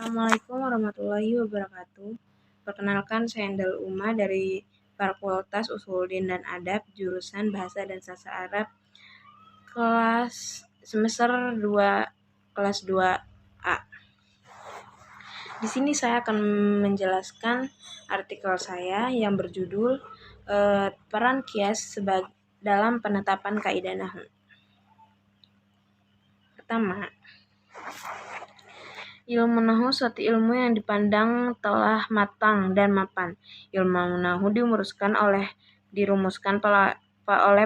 Assalamualaikum warahmatullahi wabarakatuh. Perkenalkan, saya Endal Uma dari Fakultas Usuluddin dan Adab, jurusan Bahasa dan Sastra Arab, kelas semester 2, kelas 2A. Di sini saya akan menjelaskan artikel saya yang berjudul Peran Qiyas dalam penetapan kaidah nahwu. Pertama, ilmu nahwu suatu ilmu yang dipandang telah matang dan mapan. Ilmu nahwu dirumuskan oleh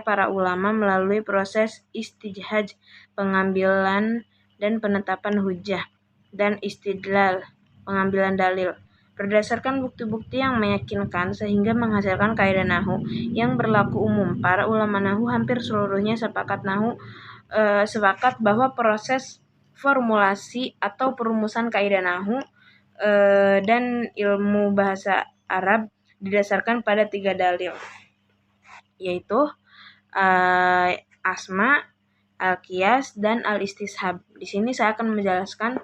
para ulama melalui proses istijhad, pengambilan dan penetapan hujjah, dan istidlal, pengambilan dalil, berdasarkan bukti-bukti yang meyakinkan sehingga menghasilkan kaidah nahwu yang berlaku umum. Para ulama nahwu hampir seluruhnya sepakat bahwa proses formulasi atau perumusan kaidah nahwu dan ilmu bahasa Arab didasarkan pada 3 dalil, yaitu asma, al-qiyas, dan al-istishab. Di sini saya akan menjelaskan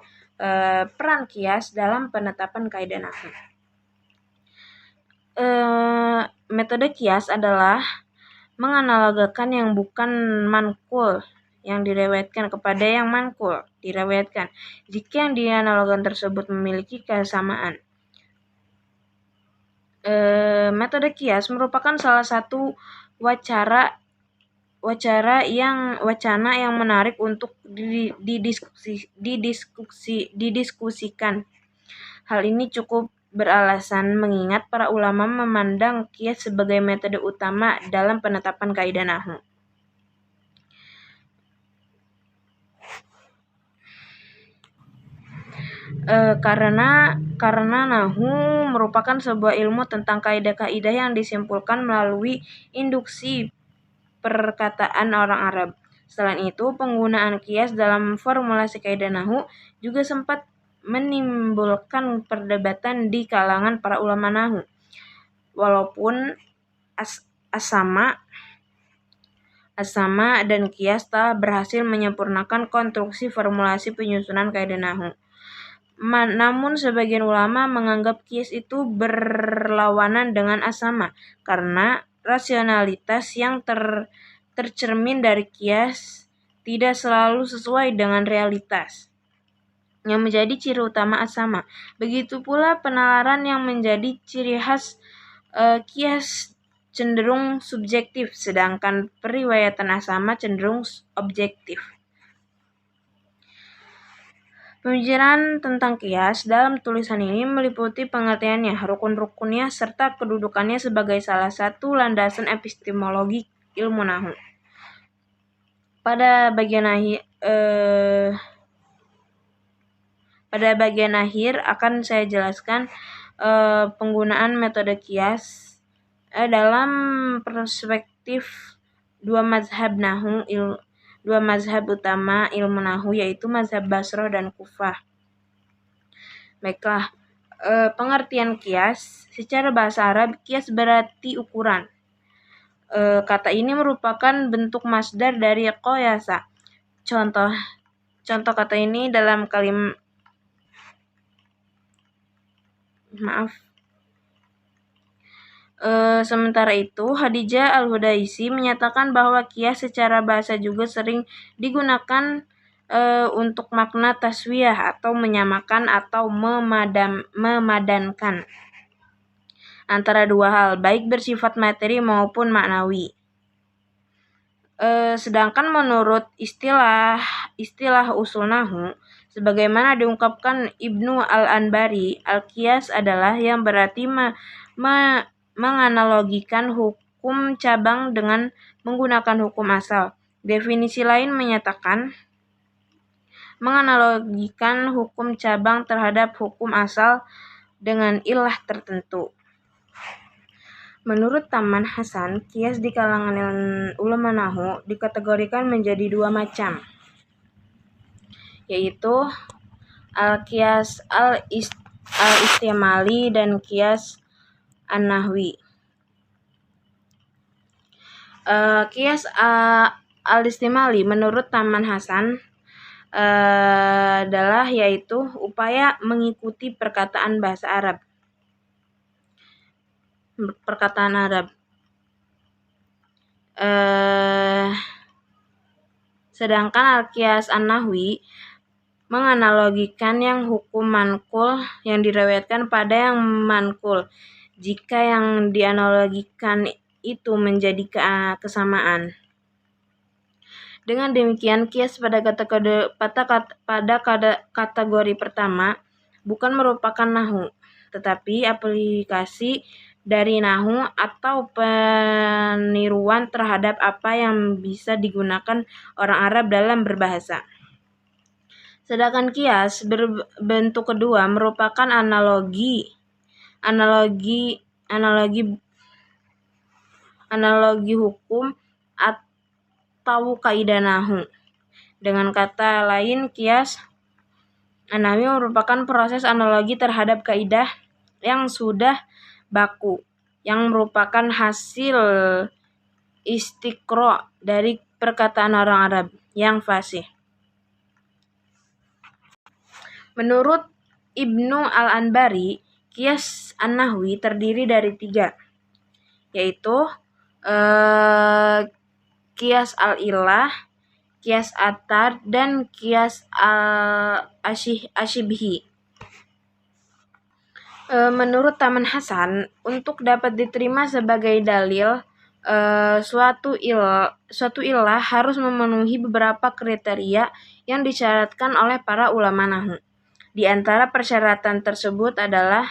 peran qiyas dalam penetapan kaidah nahwu. Metode qiyas adalah menganalogikan yang bukan manqul yang diriwayatkan kepada yang manqul diriwayatkan, jika yang dianalogkan tersebut memiliki kesamaan. Metode qiyas merupakan salah satu wacana yang menarik untuk didiskusikan. Hal ini cukup beralasan mengingat para ulama memandang qiyas sebagai metode utama dalam penetapan kaidah nahwu. Karena nahwu merupakan sebuah ilmu tentang kaidah-kaidah yang disimpulkan melalui induksi perkataan orang Arab. Selain itu, penggunaan qiyas dalam formulasi kaidah nahwu juga sempat menimbulkan perdebatan di kalangan para ulama nahwu. Walaupun asama dan qiyas telah berhasil menyempurnakan konstruksi formulasi penyusunan kaidah nahwu, namun sebagian ulama menganggap qiyas itu berlawanan dengan asama karena rasionalitas yang tercermin dari qiyas tidak selalu sesuai dengan realitas yang menjadi ciri utama asama. Begitu pula penalaran yang menjadi ciri khas qiyas cenderung subjektif, sedangkan periwayatan asama cenderung objektif. Pembicaraan tentang qiyas dalam tulisan ini meliputi pengertiannya, rukun-rukunnya, serta kedudukannya sebagai salah satu landasan epistemologi ilmu nahwu. Pada bagian akhir akan saya jelaskan penggunaan metode qiyas dalam perspektif dua mazhab utama ilmu nahwu, yaitu mazhab Basrah dan Kufah. Baiklah, pengertian qiyas secara bahasa Arab, qiyas berarti ukuran. Kata ini merupakan bentuk masdar dari qiyasa. Contoh kata ini dalam sementara itu, Khadijah Al-Hudaisi menyatakan bahwa qiyas secara bahasa juga sering digunakan untuk makna taswiyah atau menyamakan atau memadankan antara dua hal, baik bersifat materi maupun maknawi. Sedangkan menurut istilah usul nahwu, sebagaimana diungkapkan Ibnu Al-Anbari, al-qiyas adalah yang berarti menganalogikan hukum cabang dengan menggunakan hukum asal. Definisi lain menyatakan menganalogikan hukum cabang terhadap hukum asal dengan ilah tertentu. Menurut Taman Hasan, qiyas di kalangan ulama nahwu dikategorikan menjadi 2 macam, yaitu al-qiyas al-istimali dan qiyas an-nahwi. Qiyas al-istimali menurut Taman Hasan adalah yaitu upaya mengikuti perkataan bahasa Arab. Perkataan Arab. Sedangkan Al-Qiyas An-Nahwi menganalogikan yang hukum manqul yang diriwayatkan pada yang manqul jika yang dianalogikan itu menjadi kesamaan. Dengan demikian, qiyas pada kategori pertama bukan merupakan nahwu, tetapi aplikasi dari nahwu atau peniruan terhadap apa yang bisa digunakan orang Arab dalam berbahasa. Sedangkan qiyas berbentuk kedua merupakan analogi hukum atau kaidah nahwu. Dengan kata lain, qiyas An-Nahwi merupakan proses analogi terhadap kaidah yang sudah baku, yang merupakan hasil istiqra dari perkataan orang Arab yang fasih. Menurut Ibnu Al-Anbari, qiyas An-Nahwi terdiri dari 3, yaitu qiyas al-illah, qiyas at-tar, dan qiyas al-ashibhi. Menurut Taman Hasan, untuk dapat diterima sebagai dalil, suatu illah harus memenuhi beberapa kriteria yang disyaratkan oleh para ulama nahwu. Di antara persyaratan tersebut adalah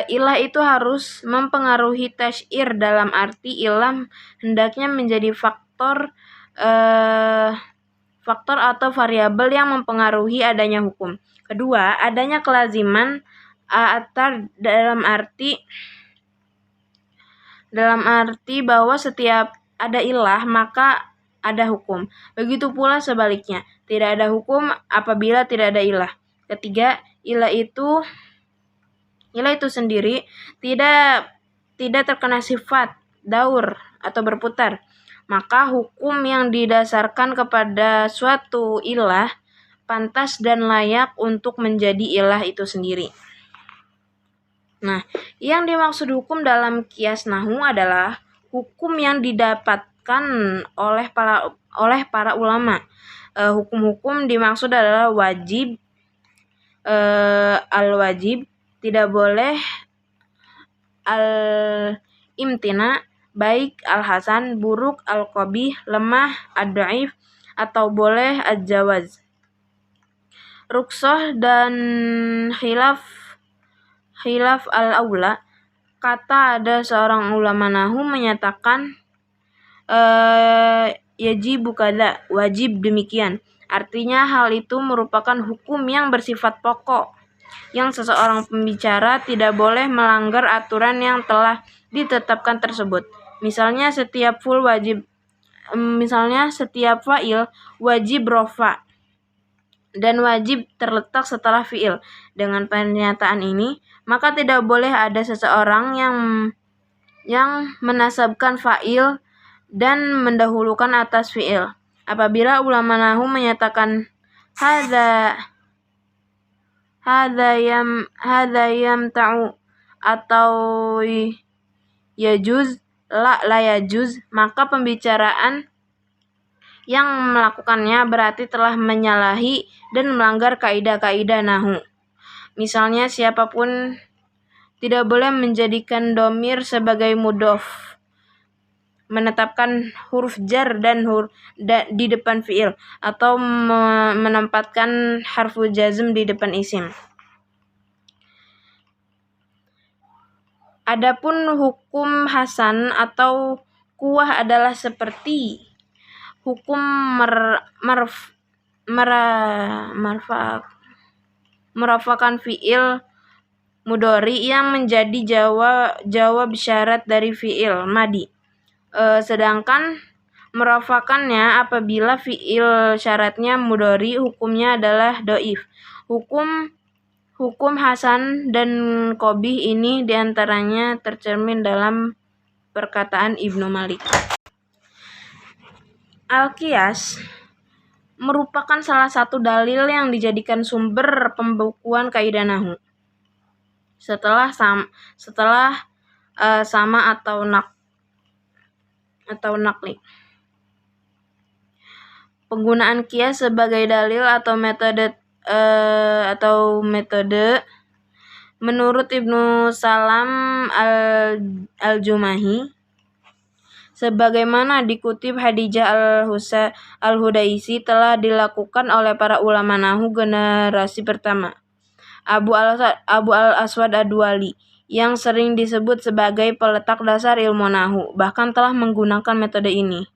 illah itu harus mempengaruhi tas'ir, dalam arti illah hendaknya menjadi faktor atau variabel yang mempengaruhi adanya hukum. Kedua, adanya kelaziman atar dalam arti bahwa setiap ada illah maka ada hukum. Begitu pula sebaliknya, tidak ada hukum apabila tidak ada illah. Ketiga, illah itu sendiri tidak terkena sifat daur atau berputar. Maka hukum yang didasarkan kepada suatu illah pantas dan layak untuk menjadi illah itu sendiri. Nah, yang dimaksud hukum dalam qiyas nahwu adalah hukum yang didapatkan oleh para ulama. Hukum-hukum dimaksud adalah wajib, al-wajib, tidak boleh, al-imtina, baik, al-hasan, buruk, al-qabih, lemah, ad-dhaif, atau boleh, al-jawaz. Rukhsah dan khilaf al-aula. Kata ada seorang ulama nahwu menyatakan yajibu kadza, wajib demikian. Artinya hal itu merupakan hukum yang bersifat pokok, yang seseorang pembicara tidak boleh melanggar aturan yang telah ditetapkan tersebut. Misalnya setiap fa'il wajib rofa dan wajib terletak setelah fi'il. Dengan pernyataan ini, maka tidak boleh ada seseorang yang menasabkan fa'il dan mendahulukan atas fi'il. Apabila ulama nahwu menyatakan hadza yamta'u atau yajuz, la yajuz, maka pembicaraan yang melakukannya berarti telah menyalahi dan melanggar kaidah-kaidah nahwu. Misalnya, siapapun tidak boleh menjadikan dhamir sebagai mudhof, menetapkan huruf jar dan di depan fi'il, atau menempatkan harfu jazm di depan isim. Adapun hukum hasan atau kuwah adalah seperti hukum merafakan fi'il mudhari yang menjadi jawab syarat dari fi'il madi. Sedangkan merafakannya apabila fi'il syaratnya mudhari, hukumnya adalah dhaif. Hukum hasan dan qabih ini diantaranya tercermin dalam perkataan Ibnu Malik. Al-qiyas merupakan salah satu dalil yang dijadikan sumber pembukuan kaidah nahwu. Setelah sama atau naqli. Penggunaan qiyas sebagai dalil atau metode menurut Ibnu Salam al-Jumahi, sebagaimana dikutip Hadijah al-Hudaisi, telah dilakukan oleh para ulama nahwu generasi pertama. Abu al-Aswad ad-Duwali, yang sering disebut sebagai peletak dasar ilmu nahwu, bahkan telah menggunakan metode ini.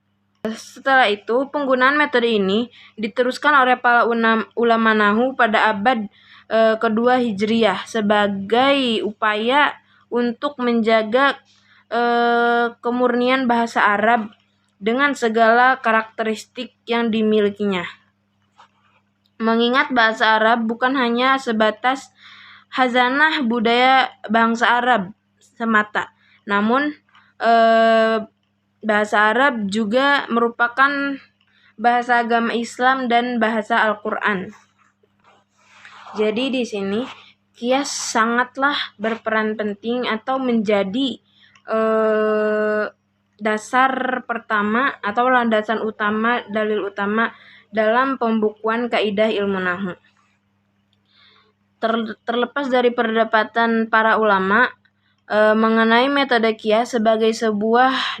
Setelah itu, penggunaan metode ini diteruskan oleh para ulama nahwu pada abad kedua Hijriyah sebagai upaya untuk menjaga kemurnian bahasa Arab dengan segala karakteristik yang dimilikinya. Mengingat bahasa Arab bukan hanya sebatas khazanah budaya bangsa Arab semata, namun bahasa Arab juga merupakan bahasa agama Islam dan bahasa Al-Quran. Jadi di sini qiyas sangatlah berperan penting atau menjadi dasar pertama atau landasan utama, dalil utama dalam pembukuan kaidah ilmu nahwu. Terlepas dari perdebatan para ulama mengenai metode qiyas sebagai sebuah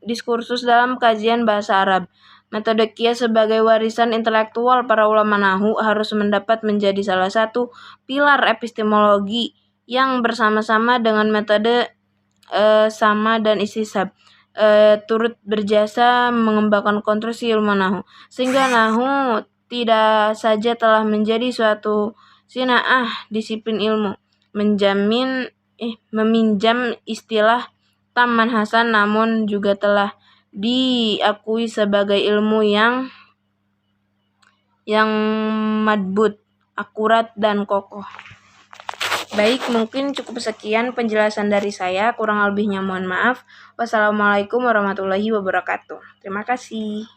diskursus dalam kajian bahasa Arab, metode qiyas sebagai warisan intelektual para ulama nahwu harus mendapat menjadi salah satu pilar epistemologi yang bersama-sama dengan metode sama dan istisab turut berjasa mengembangkan konstruksi ilmu nahwu, sehingga nahwu tidak saja telah menjadi suatu sinaah disiplin ilmu, meminjam istilah Taman Hasan, namun juga telah diakui sebagai ilmu yang madbut, akurat, dan kokoh. Baik, mungkin cukup sekian penjelasan dari saya, kurang lebihnya mohon maaf. Wassalamualaikum warahmatullahi wabarakatuh. Terima kasih.